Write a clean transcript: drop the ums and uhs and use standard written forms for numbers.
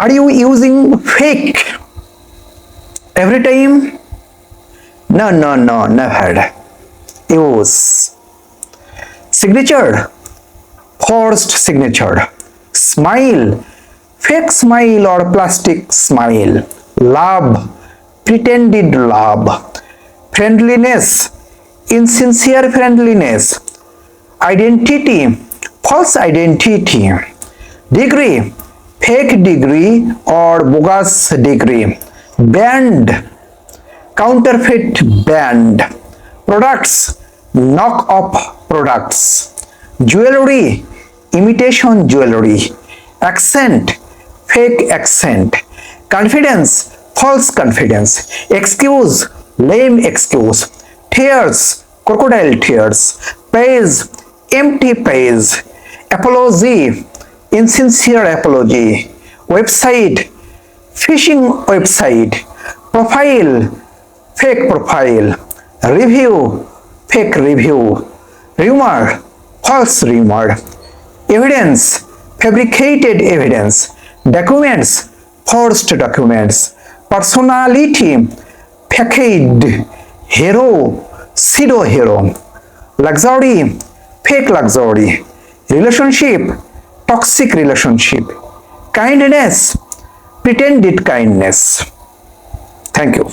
Are you using fake every time? No, never. Use signature, forced signature. Smile, fake smile or plastic smile. Love, pretended love. Friendliness, insincere friendliness. Identity, false identity. Degree, fake degree or bogus degree. Band, counterfeit band. Products, knock-off products. Jewelry, imitation jewelry. Accent, fake accent. Confidence, false confidence. Excuse, lame excuse. Tears, crocodile tears. Page, empty page. Apology, insincere apology. Website, phishing website. Profile, fake profile. Review, fake review. Rumor, false rumor. Evidence, fabricated evidence. Documents, forged documents. Personality, faked. Hero, pseudo hero. Luxury, fake luxury. Relationship, toxic relationship. Kindness, pretended kindness. Thank you.